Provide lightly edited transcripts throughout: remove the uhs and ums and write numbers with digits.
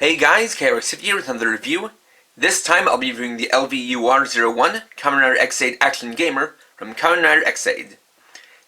Hey guys, KRX here with another review. This time I'll be reviewing the LVUR01 Kamen Rider X8 Action Gamer from Kamen Rider X8.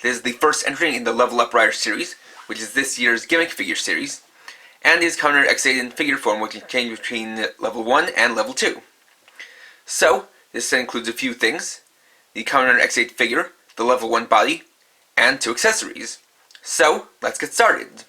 This is the first entry in the Level Up Rider series, which is this year's gimmick figure series, and is Kamen Rider X8 in figure form, which can change between level 1 and level 2. So, this includes a few things: the Kamen Rider X8 figure, the level 1 body, and 2 accessories. So, let's get started.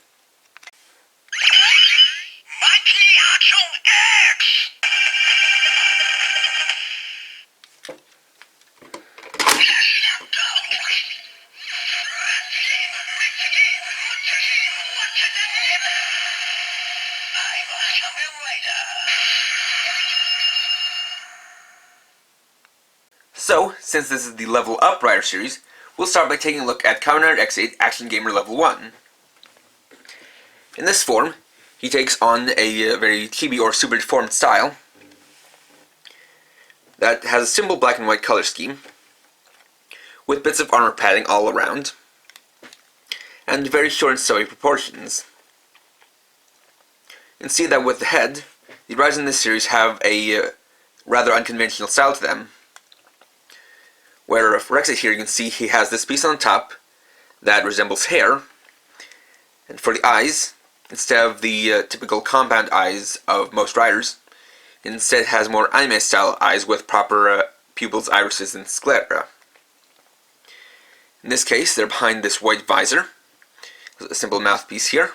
So, since this is the Level Up Rider series, we'll start by taking a look at Kamen Rider X8 Action Gamer Level 1. In this form, he takes on a very chibi or super deformed style that has a simple black and white color scheme, with bits of armor padding all around, and very short and stubby proportions. You can see that with the head, the riders in this series have a rather unconventional style to them, where for X8 here you can see he has this piece on top that resembles hair, and for the eyes, instead of the typical compound eyes of most riders, it instead has more anime style eyes with proper pupils, irises, and sclera. In this case, they're behind this white visor, a simple mouthpiece here.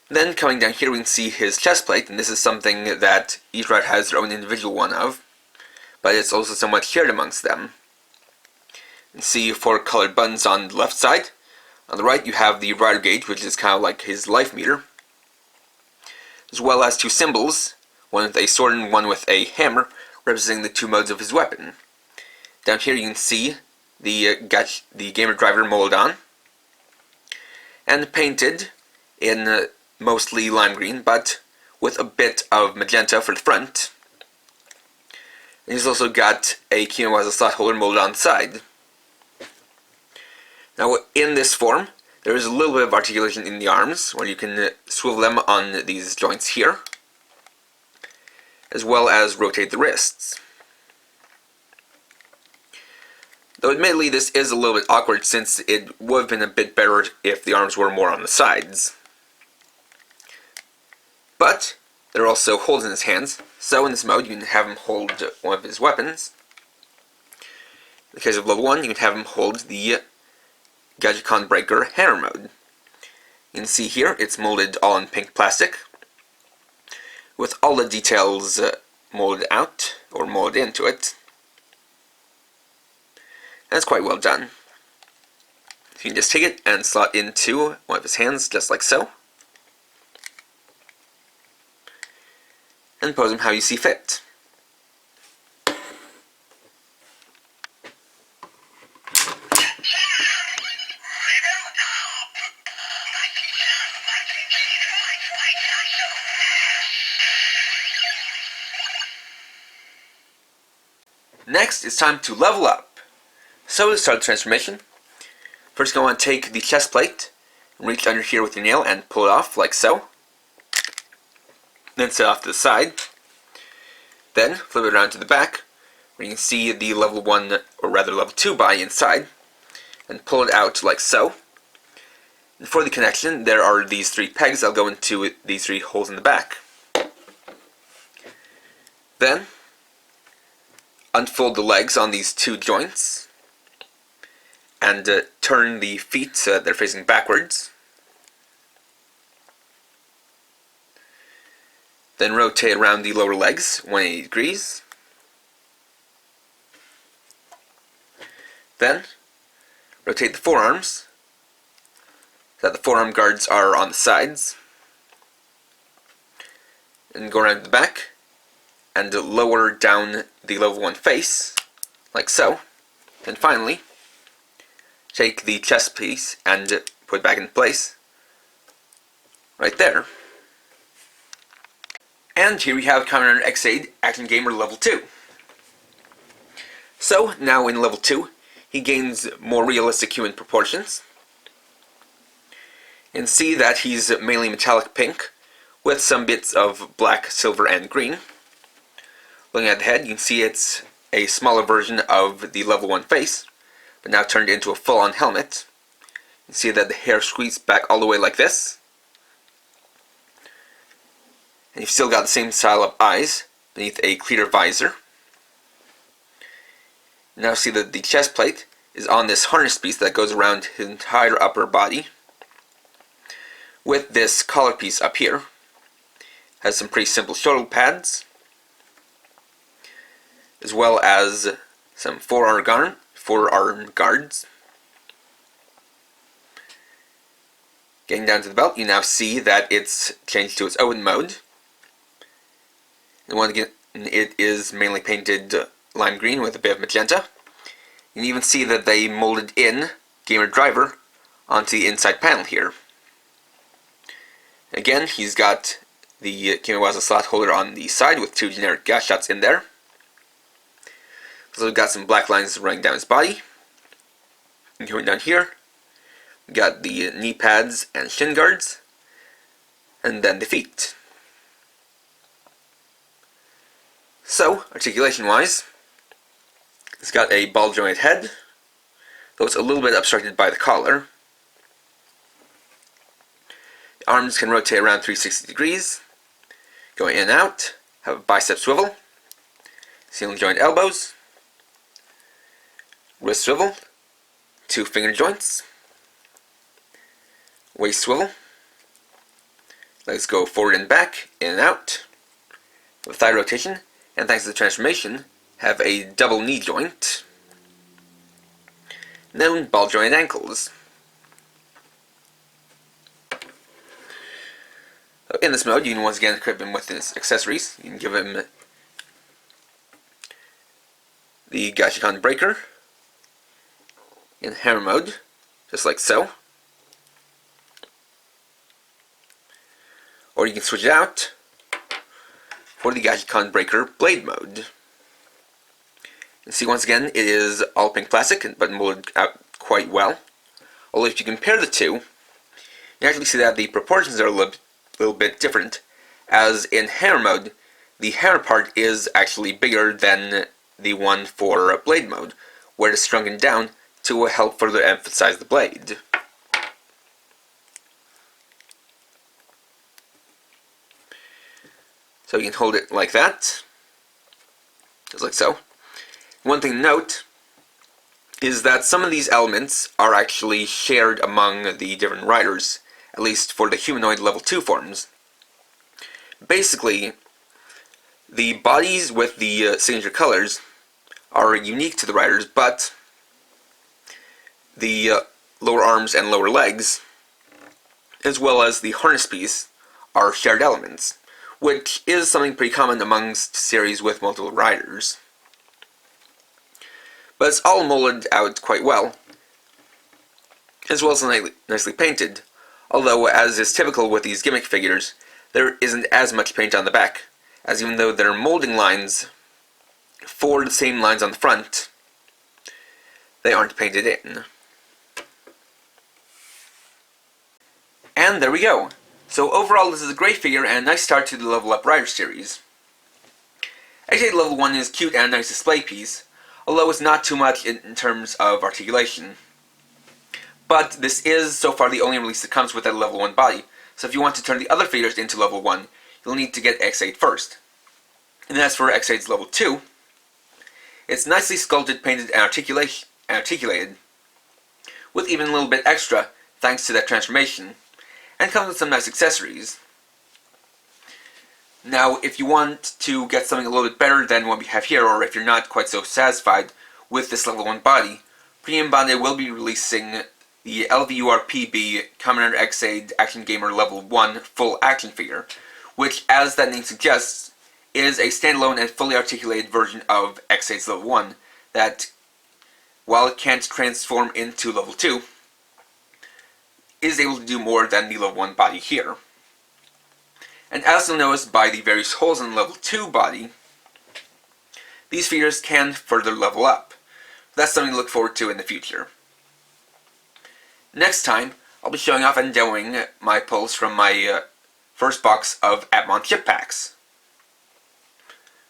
Then coming down here we can see his chest plate, and this is something that each rider has their own individual one of, but it's also somewhat shared amongst them. You can see 4 colored buttons on the left side. On the right you have the rider gauge, which is kind of like his life meter, as well as 2 symbols, one with a sword and one with a hammer, representing the 2 modes of his weapon. Down here you can see the gamer driver molded on, and painted in mostly lime green, but with a bit of magenta for the front. And he's also got a Kneepads slot holder molded on the side. Now in this form, there is a little bit of articulation in the arms, where you can swivel them on these joints here, as well as rotate the wrists. Though admittedly this is a little bit awkward, since it would have been a bit better if the arms were more on the sides. But there are also holes in his hands, so in this mode you can have him hold one of his weapons. In the case of level 1, you can have him hold the GACHAAN breaker hammer mode. You can see here it's molded all in pink plastic, with all the details molded out, or molded into it. And it's quite well done. So you can just take it and slot into one of his hands, just like so, and pose him how you see fit. Next, it's time to level up. So to start the transformation, first you want to take the chest plate and reach under here with your nail and pull it off like so. Then set off to the side. Then flip it around to the back, where you can see the level 1, or rather level 2 body inside, and pull it out like so. And for the connection, there are these 3 pegs that'll go into these 3 holes in the back. Then unfold the legs on these 2 joints, and turn the feet so that they're facing backwards. Then rotate around the lower legs 180 degrees. Then rotate the forearms so that the forearm guards are on the sides. And go around the back and lower down the level 1 face, like so. And finally, take the chest piece and put it back in place, right there. And here we have Kamen Rider X8 Action Gamer Level 2. So, now in Level 2, he gains more realistic human proportions. You can see that he's mainly metallic pink, with some bits of black, silver, and green. Looking at the head, you can see it's a smaller version of the level 1 face, but now turned into a full-on helmet. You can see that the hair squeezed back all the way like this. And you've still got the same style of eyes beneath a clear visor. You now see that the chest plate is on this harness piece that goes around his entire upper body, with this collar piece up here. Has some pretty simple shoulder pads, as well as some forearm guards. Getting down to the belt, you now see that it's changed to its own mode. And once again, it is mainly painted lime green with a bit of magenta. You can even see that they molded in Gamer Driver onto the inside panel here. Again, he's got the Kimiwaza slot holder on the side with 2 generic gas shots in there. So we've got some black lines running down his body. And going down here, we've got the knee pads and shin guards, and then the feet. So, articulation-wise, it's got a ball-jointed head, though it's a little bit obstructed by the collar. The arms can rotate around 360 degrees, going in and out, have a bicep swivel, single joint elbows, wrist swivel, 2 finger joints, waist swivel, legs go forward and back, in and out, with thigh rotation, and thanks to the transformation, have a double knee joint, and then ball jointed ankles. In this mode, you can once again equip him with his accessories. You can give him the GACHAAN breaker in hammer mode, just like so. Or you can switch it out for the GACHAAN breaker blade mode. You see once again, it is all pink plastic, but molded out quite well. Although if you compare the two, you actually see that the proportions are a little bit different, as in hammer mode, the hammer part is actually bigger than the one for blade mode, where it is shrunken down to help further emphasize the blade. So you can hold it like that, just like so. One thing to note is that some of these elements are actually shared among the different riders, at least for the humanoid level 2 forms. Basically, the bodies with the signature colors are unique to the riders, but the lower arms and lower legs, as well as the harness piece, are shared elements, which is something pretty common amongst series with multiple riders. But it's all molded out quite well, as well as nicely painted, although, as is typical with these gimmick figures, there isn't as much paint on the back, as even though there are molding lines for the same lines on the front, they aren't painted in. And there we go. So overall, this is a great figure and a nice start to the Level Up Rider series. Actually, Level 1 is cute and a nice display piece, although it's not too much in terms of articulation. But this is, so far, the only release that comes with that Level 1 body, so if you want to turn the other figures into Level 1, you'll need to get X8 first. And as for X8's Level 2, it's nicely sculpted, painted, and articulated, with even a little bit extra, thanks to that transformation, and comes with some nice accessories. Now, if you want to get something a little bit better than what we have here, or if you're not quite so satisfied with this Level 1 body, Premium Bandai will be releasing the LVUR01 Kamen Rider X8 Action Gamer Level 1 full action figure, which, as that name suggests, is a standalone and fully articulated version of X8's Level 1 that, while it can't transform into Level 2, is able to do more than the Level 1 body here. And as you'll notice by the various holes in the Level 2 body, these figures can further level up. That's something to look forward to in the future. Next time, I'll be showing off and demoing my pulls from my first box of at-month chip packs.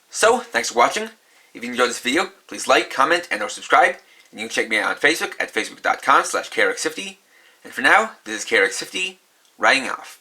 So, thanks for watching. If you enjoyed this video, please like, comment, and or subscribe. And you can check me out on Facebook at facebook.com/KRX50. And for now, this is KRX50, writing off.